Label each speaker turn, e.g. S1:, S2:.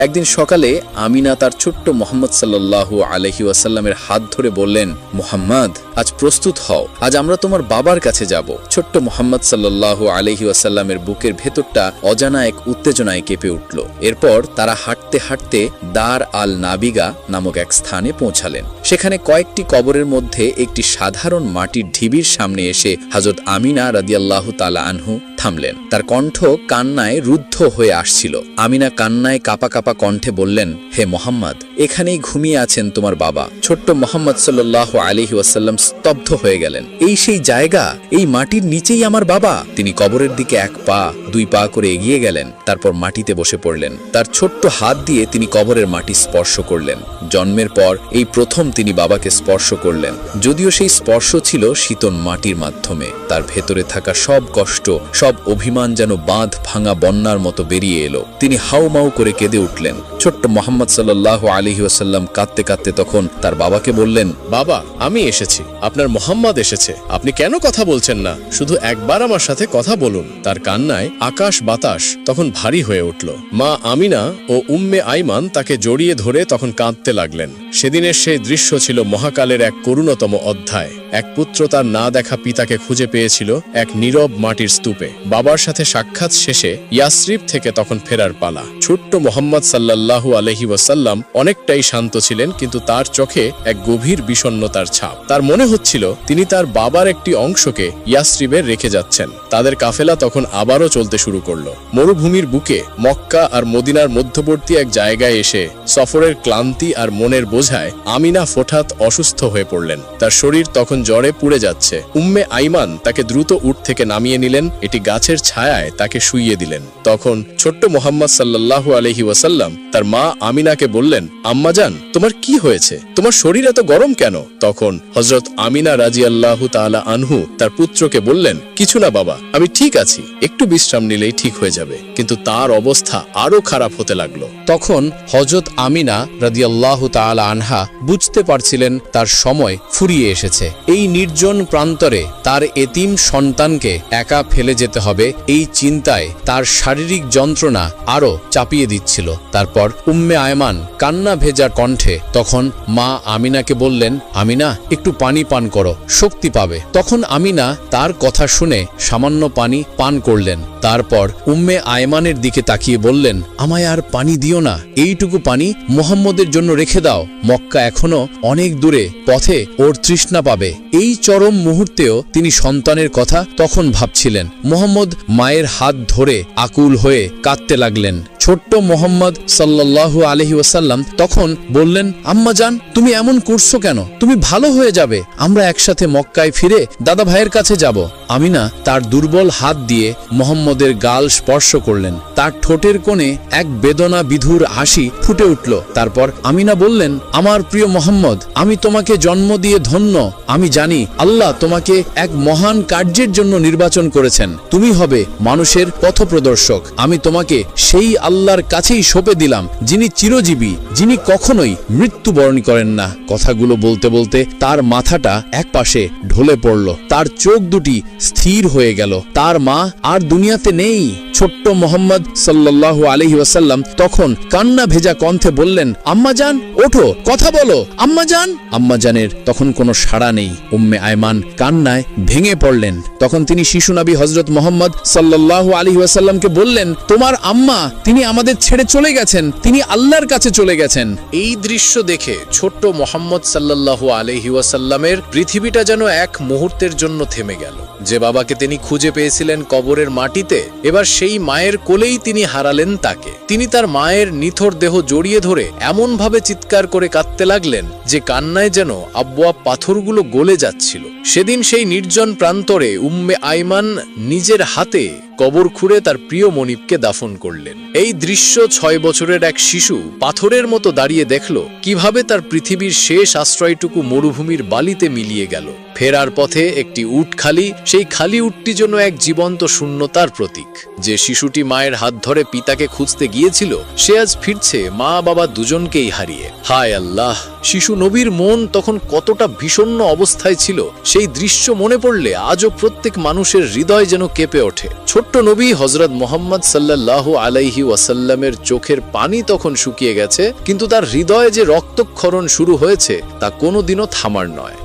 S1: একদিন সকালে আমিনা তার ছোট্ট মুহাম্মদ সাল্লাল্লাহু আলাইহি ওয়াসাল্লামের হাত ধরে বললেন, মুহাম্মদ, আজ প্রস্তুত হও, আজ আমরা তোমার বাবার কাছে যাব। ছোট্ট মুহাম্মদ সাল্লাল্লাহু আলাইহি ওয়াসাল্লামের বুকের ভেতরটা অজানা এক উত্তেজনায় কেঁপে উঠল। এরপর তারা হাঁটতে হাঁটতে দার আল নাবিগা নামক এক স্থানে পৌঁছালেন। সেখানে কয়েকটি কবরের মধ্যে একটি সাধারণ মাটির ঢিবির সামনে এসে হযরত আমিনা রাদিয়াল্লাহু তাআলা আনহু থামলেন। তার কণ্ঠ কান্নায় রুদ্ধ হয়ে আসছিল। আমিনা কান্নায় কাঁপা কাঁপা কণ্ঠে বললেন, হে মুহাম্মদ, এখানেই ঘুমিয়ে আছেন তোমার বাবা। ছোট্ট মুহাম্মদ সাল্লাল্লাহু আলাইহি ওয়াসাল্লাম স্তব্ধ হয়ে গেলেন। এই সেই জায়গা, এই মাটির নিচেই আমার বাবা। তিনি কবরের দিকে 1 পা 2 পা করে এগিয়ে গেলেন, তারপর মাটিতে বসে পড়লেন। তার ছোট্ট হাত দিয়ে তিনি কবরের মাটি স্পর্শ করলেন। জন্মের পর এই প্রথম তিনি বাবাকে স্পর্শ করলেন, যদিও সেই স্পর্শ ছিল শীতল মাটির মাধ্যমে। তার ভেতরে থাকা সব কষ্ট, সব অভিমান যেন বাঁধ ভাঙা বন্যার মতো বেরিয়ে এলো। তিনি হাউমাউ করে কেঁদে উঠলেন। ছোট্ট মুহাম্মদ সাল্লাল্লাহু আলাইহি ওয়াসাল্লাম কাঁদতে কাঁদতে তখন তার বাবাকে বললেন,
S2: বাবা, আমি এসেছি, আপনার মুহাম্মদ এসেছে। আপনি কেন কথা বলছেন না? শুধু একবার আমার সাথে কথা বলুন। তার কান্নায় আকাশ বাতাস তখন ভারী হয়ে উঠল। মা আমিনা ও উম্মে আইমান তাকে জড়িয়ে ধরে তখন কাঁদতে লাগলেন। সেদিনের সেই দৃশ্য ছিল মহাকালের এক করুণতম অধ্যায়। এক পুত্র তার না দেখা পিতাকে খুঁজে পেয়েছিল এক নীরব মাটির স্তূপে। বাবার সাথে সাক্ষাৎ শেষে ইয়াসরিব থেকে তখন ফেরার পালা। ছোট্ট মুহাম্মদ সাল্লাল্লাহু আলাইহি ওয়াসাল্লাম অনেকটাই শান্ত ছিলেন, কিন্তু তার চোখে এক গভীর বিষণ্ণতার ছাপ। তার মনে হচ্ছিল তিনি তার বাবার একটি অংশকে ইয়াসরিবে রেখে যাচ্ছেন। তাদের কাফেলা তখন আবারও চলতে শুরু করলো। মরুভূমির বুকে মক্কা আর মদিনার মধ্যবর্তী এক জায়গায় এসে সফরের ক্লান্তি আর মনের বোঝায় আমিনা হঠাৎ অসুস্থ হয়ে পড়লেন। তার শরীর তখন জ্বরে পুড়ে যাচ্ছে। উম্মে আইমান তাকে দ্রুত উট থেকে নামিয়ে নিলেন, এটি গাছের ছায়ায় তাকে শুইয়ে দিলেন। তখন ছোট্ট মুহাম্মদ সাল্লাল্লাহু আলাইহি ওয়াসাল্লাম তার মা আমিনাকে বললেন, আম্মাজান, তোমার কি হয়েছে? তোমার শরীর এত গরম কেন? তখন হযরত আমিনা রাদিয়াল্লাহু তাআলা আনহু তার পুত্রকে বললেন, কিছু না বাবা, আমি ঠিক আছি, একটু বিশ্রাম নিলেই ঠিক হয়ে যাবে। কিন্তু তার অবস্থা আরো খারাপ হতে লাগলো।
S3: তখন হযরত আমিনা রাদিয়াল্লাহু তাআলা আনহা বুঝতে পারছিলেন তার সময় ফুরিয়ে এসেছে। এই নির্জন প্রান্তরে তার এতিম সন্তানকে একা ফেলে যেতে হবে, এই চিন্তায় তার শারীরিক যন্ত্রণা আরো চাপিয়ে দিচ্ছিল। তারপর উম্মে আয়মান কান্না ভেজা কণ্ঠে তখন মা আমিনাকে বললেন, আমিনা, একটু পানি পান করো, শক্তি পাবে। তখন আমিনা তার কথা শুনে সামান্য পানি পান করলেন। তারপর উম্মে আয়মানের দিকে তাকিয়ে বললেন, আমায় আর পানি দিও না, এইটুকু পানি মুহাম্মদের জন্য রেখে দাও। মক্কা এখনো অনেক দূরে, পথে ওর তৃষ্ণা পাবে। এই চরম মুহূর্তেও তিনি সন্তানের কথা তখন ভাবছিলেন। মুহাম্মদ মায়ের হাত ধরে আকুল হয়ে কাঁদতে লাগলেন। ছোট্ট মুহাম্মদ সাল্লাল্লাহু আলাইহি ওয়াসাল্লাম তখন বললেন, আম্মাজান, তুমি এমন করছো কেন? তুমি ভালো হয়ে যাবে, আমরা একসাথে মক্কায় ফিরে দাদা ভাইয়ের কাছে যাব। আমিনা তার দুর্বল হাত দিয়ে মুহাম্মদের গাল স্পর্শ করলেন। তার ঠোঁটের কোণে এক বেদনা বিধুর হাসি ফুটে উঠল। তারপর আমিনা বললেন, আমার প্রিয় মুহাম্মদ, আমি তোমাকে জন্ম দিয়ে ধন্য। আমি জানি আল্লাহ তোমাকে এক মহান কার্যের জন্য নির্বাচন করেছেন। তুমি হবে মানুষের পথপ্রদর্শক। আমি তোমাকে সেই আল্লাহর কাছেই সঁপে দিলাম, যিনি চিরজীবী, যিনি কখনোই মৃত্যুবরণ করেন না। কথাগুলো বলতে বলতে তার মাথাটা একপাশে ঢলে পড়ল, তার চোখ দুটি স্থির হয়ে গেল। তার মা আর দুনিয়াতে নেই। ছোট্ট মুহাম্মদ সাল্লাল্লাহু আলাইহি ওয়াসাল্লাম তখন কান্না ভেজা কণ্ঠে বললেন, আম্মাজান, ওঠো, কথা বলো, আম্মাজান। আম্মাজানের তখন কোনো সাড়া নেই। উম্মে আয়মান কান্নায় ভেঙে পড়লেন। তখন তিনি শিশু নবী হযরত মুহাম্মদ সাল্লাল্লাহু আলাইহি ওয়াসাল্লামকে বললেন, তোমার আম্মা, তিনি আমাদের ছেড়ে চলে গেছেন, তিনি আল্লাহর কাছে চলে গেছেন।
S2: এই দৃশ্য দেখে ছোট্ট মুহাম্মদ সাল্লাল্লাহু আলাইহি ওয়াসাল্লামের পৃথিবীটা যেন এক মুহূর্তের জন্য থেমে গেল। যে বাবাকে তিনি খুঁজে পেয়েছিলেন কবরের মাটিতে, এবার সেই মায়ের কোলেই তিনি হারালেন তাকে। তিনি তার মায়ের নিথর দেহ জড়িয়ে ধরে এমন ভাবে চিৎকার করে কাঁদতে লাগলেন যে কান্নায় যেন আবওয়াব পাথরগুলো গলে যাচ্ছিল। সেদিন সেই নির্জন প্রান্তরে উম্মে আইমান নিজের হাতে কবর খুঁড়ে তার প্রিয় মনিবকে দাফন করলেন। এই দৃশ্য 6 বছরের এক শিশু পাথরের মতো দাঁড়িয়ে দেখল কিভাবে তার পৃথিবীর শেষ আশ্রয়টুকু মরুভূমির বালিতে মিলিয়ে গেল। ফেরার পথে একটি উট খালি, সেই খালি উটটি যেন এক জীবন্ত শূন্যতার প্রতীক। যে শিশুটি মায়ের হাত ধরে পিতাকে খুঁজতে গিয়েছিল, সে আজ ফিরছে মা বাবা দুজনকেই হারিয়ে। হায় আল্লাহ!
S1: শিশু নবীর মন তখন কতটা বিষণ্ণ অবস্থায় ছিল সেই দৃশ্য মনে পড়লে আজও প্রত্যেক মানুষের হৃদয় যেন কেঁপে ওঠে। ছোট্ট নবী হযরত মুহাম্মদ সাল্লাল্লাহু আলাইহি ওয়াসাল্লামের চোখের পানি তখন শুকিয়ে গেছে, কিন্তু তার হৃদয়ে যে রক্তক্ষরণ শুরু হয়েছে তা কোনোদিনও থামার নয়।